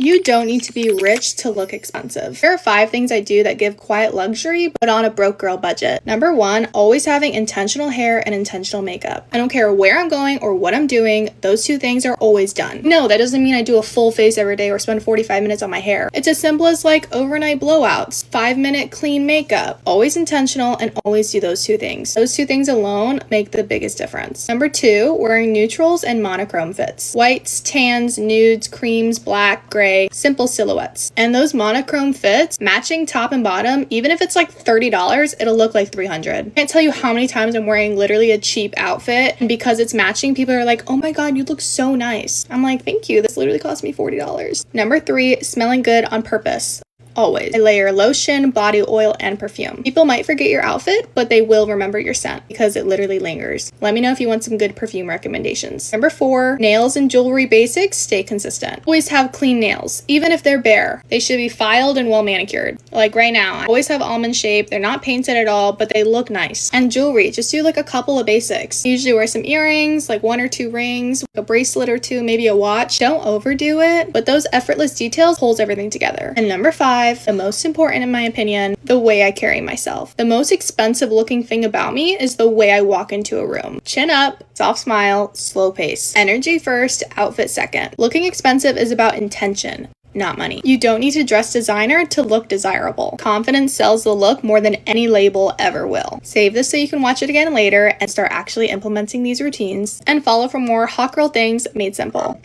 You don't need to be rich to look expensive. Here are 5 things I do that give quiet luxury, but on a broke girl budget. Number 1, always having intentional hair and intentional makeup. I don't care where I'm going or what I'm doing, those 2 things are always done. No, that doesn't mean I do a full face every day or spend 45 minutes on my hair. It's as simple as like overnight blowouts, 5-minute clean makeup. Always intentional and always do those 2 things. Those 2 things alone make the biggest difference. Number 2, wearing neutrals and monochrome fits. Whites, tans, nudes, creams, black, gray, simple silhouettes. And those monochrome fits, matching top and bottom, even if it's like $30, it'll look like $300. I can't tell you how many times I'm wearing literally a cheap outfit, and because it's matching, people are like, oh my god, you look so nice. I'm like, thank you, this literally cost me $40. Number 3, smelling good on purpose. Always. I layer lotion, body oil, and perfume. People might forget your outfit, but they will remember your scent because it literally lingers. Let me know if you want some good perfume recommendations. Number 4, nails and jewelry basics stay consistent. Always have clean nails, even if they're bare. They should be filed and well manicured. Like right now, I always have almond shape. They're not painted at all, but they look nice. And jewelry, just do like a couple of basics. Usually wear some earrings, like 1 or 2 rings, a bracelet or 2, maybe a watch. Don't overdo it, but those effortless details holds everything together. And number 5, the most important in my opinion, the way I carry myself. The most expensive looking thing about me is the way I walk into a room. Chin up, soft smile, slow pace. Energy first, outfit second. Looking expensive is about intention, not money. You don't need to dress designer to look desirable. Confidence sells the look more than any label ever will. Save this so you can watch it again later and start actually implementing these routines, and follow for more hot girl things made simple.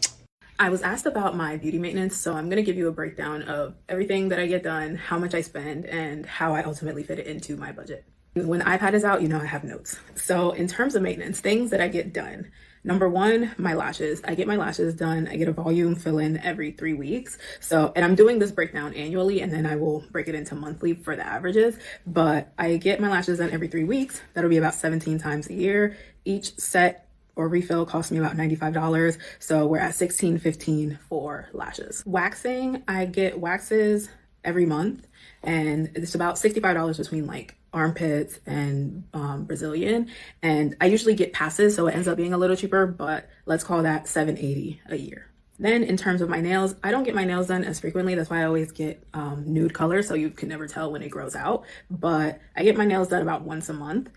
I was asked about my beauty maintenance, so I'm going to give you a breakdown of everything that I get done, how much I spend, and how I ultimately fit it into my budget. When iPad is out, you know I have notes. So in terms of maintenance, things that I get done. Number 1, my lashes. I get my lashes done. I get a volume fill-in every 3 weeks. And I'm doing this breakdown annually, and then I will break it into monthly for the averages. But I get my lashes done every 3 weeks. That'll be about 17 times a year. Each set or refill cost me about $95. So we're at $16.15 for lashes. Waxing, I get waxes every month, and it's about $65 between like armpits and Brazilian. And I usually get passes, so it ends up being a little cheaper, but let's call that $780 a year. Then in terms of my nails, I don't get my nails done as frequently. That's why I always get nude color, so you can never tell when it grows out. But I get my nails done about once a month.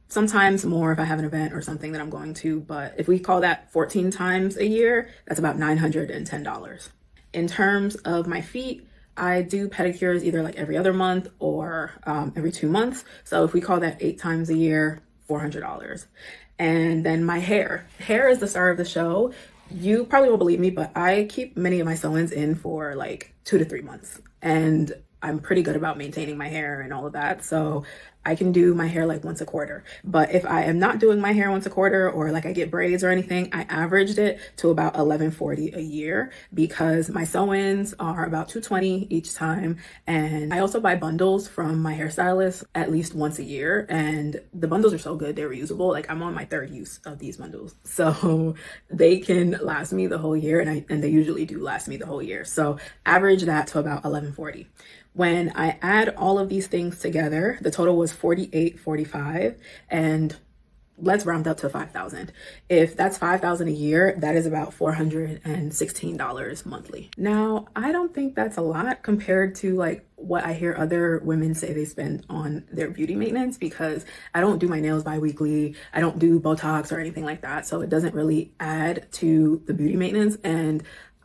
Sometimes more if I have an event or something that I'm going to, but if we call that 14 times a year, that's about $910. In terms of my feet, I do pedicures either like every other month or every 2 months. So if we call that 8 times a year, $400. And then my hair. Hair is the star of the show. You probably won't believe me, but I keep many of my sew-ins in for like 2 to 3 months. And I'm pretty good about maintaining my hair and all of that. So I can do my hair like once a quarter. But if I am not doing my hair once a quarter, or like I get braids or anything, I averaged it to about $1140 a year because my sew-ins are about $220 each time. And I also buy bundles from my hairstylist at least once a year. And the bundles are so good, they're reusable. Like I'm on my 3rd use of these bundles. So they can last me the whole year, and they usually do last me the whole year. So average that to about $1140. When I add all of these things together, the total was $48.45, and let's round up to $5,000. If that's $5,000 a year, that is about $416 monthly. Now, I don't think that's a lot compared to like what I hear other women say they spend on their beauty maintenance, because I don't do my nails bi-weekly. I don't do Botox or anything like that. So it doesn't really add to the beauty maintenance. And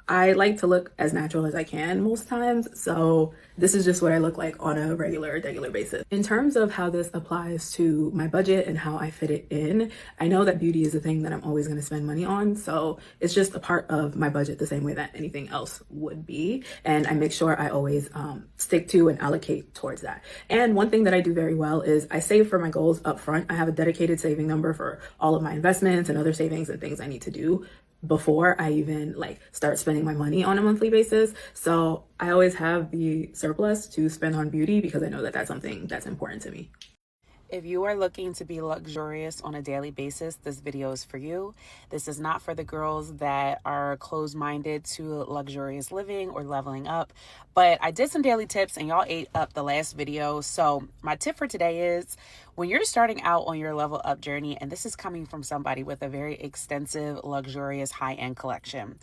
I like to look as natural as I can most times, so this is just what I look like on a regular basis. In terms of how this applies to my budget and how I fit it in, I know that beauty is a thing that I'm always going to spend money on, so it's just a part of my budget the same way that anything else would be, and I make sure I always stick to and allocate towards that. And one thing that I do very well is I save for my goals up front. I have a dedicated saving number for all of my investments and other savings and things I need to do before I even like start spending my money on a monthly basis. So I always have the surplus to spend on beauty because I know that that's something that's important to me. If you are looking to be luxurious on a daily basis, this video is for you. This is not for the girls that are closed-minded to luxurious living or leveling up, but I did some daily tips and y'all ate up the last video. So my tip for today is when you're starting out on your level up journey, and this is coming from somebody with a very extensive, luxurious, high-end collection,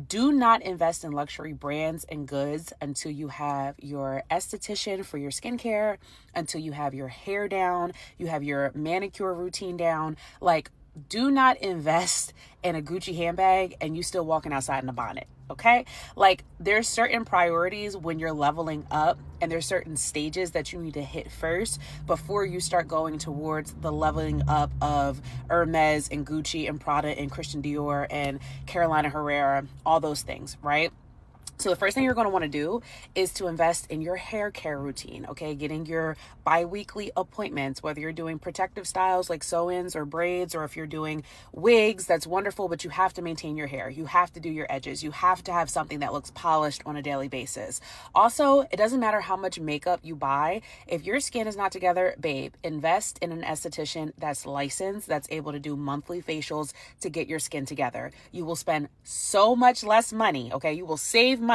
Do not invest in luxury brands and goods until you have your esthetician for your skincare, until you have your hair down, you have your manicure routine down. Like, do not invest in a Gucci handbag and you still walking outside in a bonnet. Okay. Like, there's certain priorities when you're leveling up, and there's certain stages that you need to hit first before you start going towards the leveling up of Hermes and Gucci and Prada and Christian Dior and Carolina Herrera, all those things, right? So the first thing you're going to want to do is to invest in your hair care routine, okay? Getting your bi-weekly appointments, whether you're doing protective styles like sew-ins or braids, or if you're doing wigs, that's wonderful, but you have to maintain your hair. You have to do your edges. You have to have something that looks polished on a daily basis. Also, it doesn't matter how much makeup you buy. If your skin is not together, babe, invest in an esthetician that's licensed, that's able to do monthly facials to get your skin together. You will spend so much less money, okay? You will save money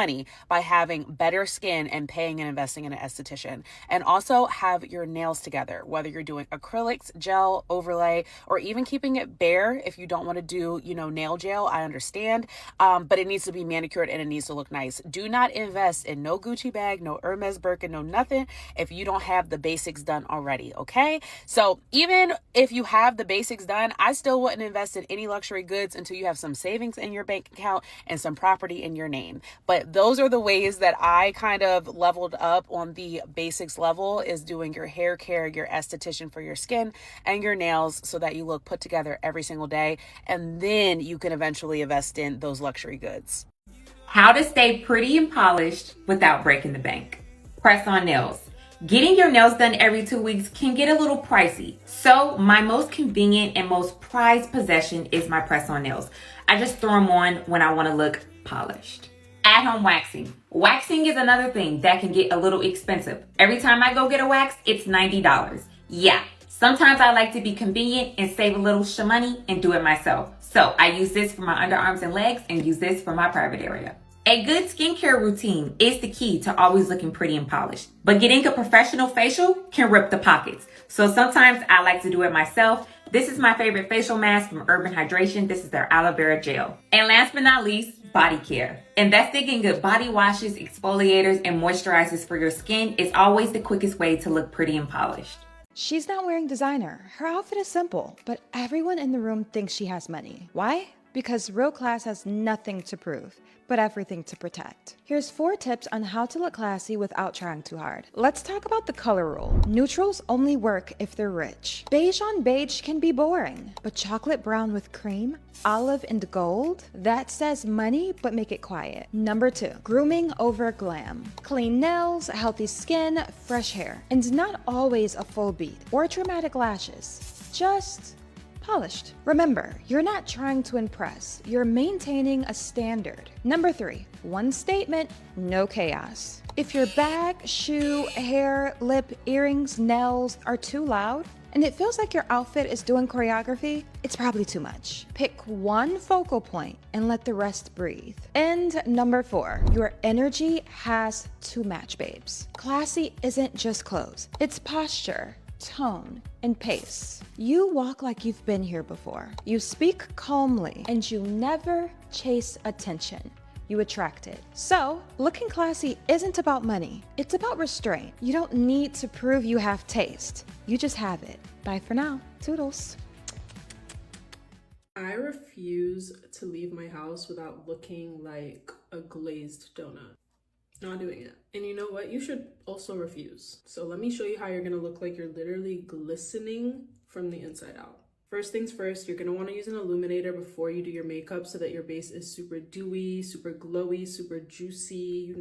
by having better skin and paying and investing in an esthetician. And also have your nails together, whether you're doing acrylics, gel, overlay, or even keeping it bare. If you don't want to do, nail gel, I understand. But it needs to be manicured and it needs to look nice. Do not invest in no Gucci bag, no Hermes Birkin, no nothing if you don't have the basics done already, okay? So even if you have the basics done, I still wouldn't invest in any luxury goods until you have some savings in your bank account and some property in your name. But those are the ways that I kind of leveled up on the basics level, is doing your hair care, your esthetician for your skin, and your nails so that you look put together every single day. And then you can eventually invest in those luxury goods. How to stay pretty and polished without breaking the bank. Press-on nails. Getting your nails done every 2 weeks can get a little pricey. So my most convenient and most prized possession is my press-on nails. I just throw them on when I want to look polished. At-home waxing. Waxing is another thing that can get a little expensive. Every time I go get a wax, it's $90. Yeah, sometimes I like to be convenient and save a little money and do it myself. So I use this for my underarms and legs and use this for my private area. A good skincare routine is the key to always looking pretty and polished. But getting a professional facial can rip the pockets. So sometimes I like to do it myself. This is my favorite facial mask from Urban Hydration. This is their aloe vera gel. And last but not least, body care. Investing in good body washes, exfoliators, and moisturizers for your skin is always the quickest way to look pretty and polished. She's not wearing designer. Her outfit is simple, but everyone in the room thinks she has money. Why? Because real class has nothing to prove, but everything to protect. Here's 4 tips on how to look classy without trying too hard. Let's talk about the color rule. Neutrals only work if they're rich. Beige on beige can be boring, but chocolate brown with cream, olive and gold, that says money, but make it quiet. Number 2, grooming over glam. Clean nails, healthy skin, fresh hair, and not always a full beat or dramatic lashes. Just polished. Remember, you're not trying to impress, you're maintaining a standard. Number 3, one statement, no chaos. If your bag, shoe, hair, lip, earrings, nails are too loud, and it feels like your outfit is doing choreography, it's probably too much. Pick one focal point and let the rest breathe. And number 4, your energy has to match, babes. Classy isn't just clothes, it's posture, tone, and pace. You walk like you've been here before. You speak calmly, and you never chase attention. You attract it. So, looking classy isn't about money. It's about restraint. You don't need to prove you have taste. You just have it. Bye for now. Toodles. I refuse to leave my house without looking like a glazed donut. Not doing it. And you know what? You should also refuse. So let me show you how you're gonna look like you're literally glistening from the inside out. First things first, you're gonna wanna use an illuminator before you do your makeup so that your base is super dewy, super glowy, super juicy,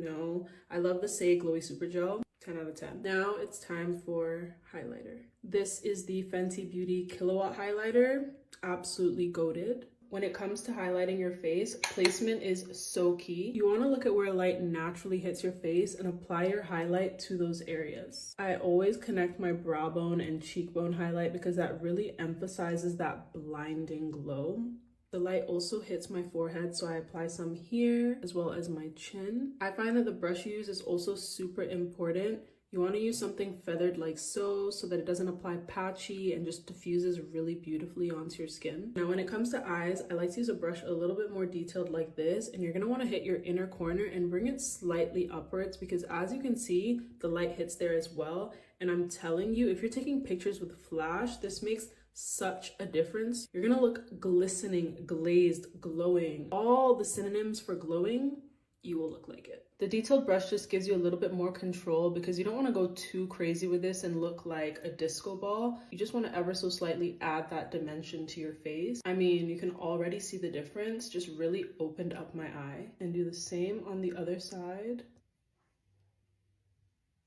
I love the Say Glowy Super Gel, 10 out of 10. Now it's time for highlighter. This is the Fenty Beauty Kilowatt Highlighter, absolutely goated. When it comes to highlighting your face, placement is so key. You want to look at where light naturally hits your face and apply your highlight to those areas. I always connect my brow bone and cheekbone highlight because that really emphasizes that blinding glow. The light also hits my forehead, so I apply some here as well as my chin. I find that the brush you use is also super important. You want to use something feathered like so that it doesn't apply patchy and just diffuses really beautifully onto your skin. Now when it comes to eyes, I like to use a brush a little bit more detailed like this, and you're going to want to hit your inner corner and bring it slightly upwards, because as you can see, the light hits there as well. And I'm telling you, if you're taking pictures with flash, this makes such a difference. You're gonna look glistening, glazed, glowing. All the synonyms for glowing, you will look like it. The detailed brush just gives you a little bit more control, because you don't want to go too crazy with this and look like a disco ball. You just want to ever so slightly add that dimension to your face. I mean, you can already see the difference. Just really opened up my eye. And do the same on the other side.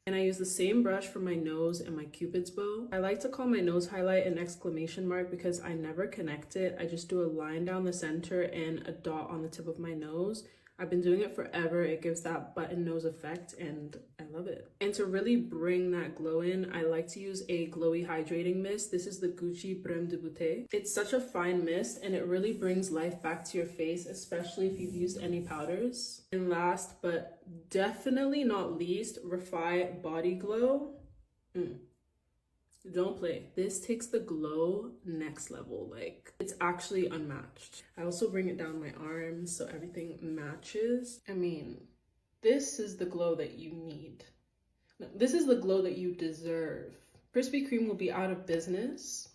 And I use the same brush for my nose and my cupid's bow. I like to call my nose highlight an exclamation mark because I never connect it. I just do a line down the center and a dot on the tip of my nose. I've been doing it forever. It gives that button nose effect and I love it. And to really bring that glow in, I like to use a glowy hydrating mist. This is the Gucci Brème de Beauté. It's such a fine mist and it really brings life back to your face, especially if you've used any powders. And last but definitely not least, Refi Body Glow. Don't play. This takes the glow next level. Like, it's actually unmatched. I also bring it down my arms so everything matches. I mean, this is the glow that you need. No, this is the glow that you deserve. Krispy Kreme will be out of business.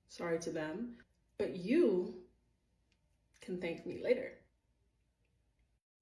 Sorry to them. But you can thank me later.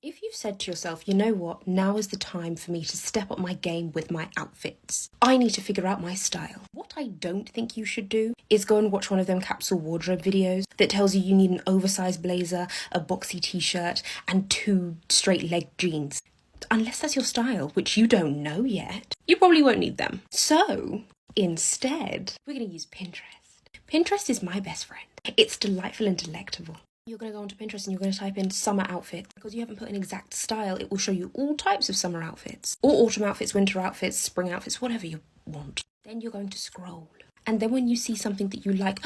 If you've said to yourself, you know what, now is the time for me to step up my game with my outfits. I need to figure out my style. What I don't think you should do is go and watch one of them capsule wardrobe videos that tells you need an oversized blazer, a boxy t-shirt, and 2 straight leg jeans. Unless that's your style, which you don't know yet, you probably won't need them. So, instead, we're going to use Pinterest. Pinterest is my best friend. It's delightful and delectable. You're going to go onto Pinterest and you're going to type in summer outfit. Because you haven't put an exact style, it will show you all types of summer outfits. Or autumn outfits, winter outfits, spring outfits, whatever you want. Then you're going to scroll. And then when you see something that you like,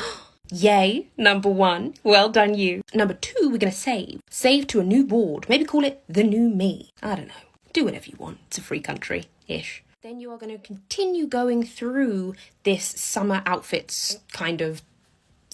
yay, number 1, well done you. Number 2, we're going to save. Save to a new board. Maybe call it the new me. I don't know. Do whatever you want. It's a free country-ish. Then you are going to continue going through this summer outfits kind of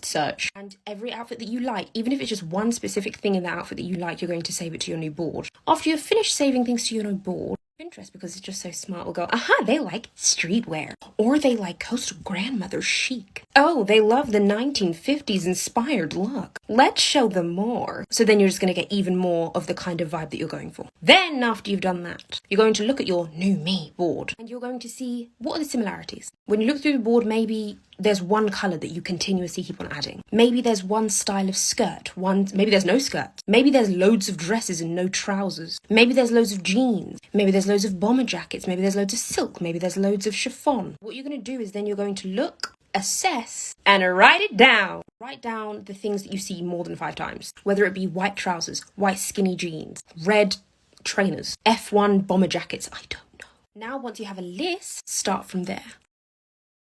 search, and every outfit that you like, even if it's just one specific thing in that outfit that you like, you're going to save it to your new board. After you've finished saving things to your new board, Pinterest, because it's just so smart, will go, aha, they like streetwear, or they like coastal grandmother chic. Oh, they love the 1950s inspired look. Let's show them more. So then you're just going to get even more of the kind of vibe that you're going for. Then after you've done that, you're going to look at your new me board and you're going to see what are the similarities. When you look through the board, maybe there's one colour that you continuously keep on adding. Maybe there's one style of skirt, maybe there's no skirt. Maybe there's loads of dresses and no trousers. Maybe there's loads of jeans. Maybe there's loads of bomber jackets. Maybe there's loads of silk. Maybe there's loads of chiffon. What you're going to do is then you're going to look, assess, and write it down. Write down the things that you see more than 5 times. Whether it be white trousers, white skinny jeans, red trainers, F1 bomber jackets, I don't know. Now, once you have a list, start from there.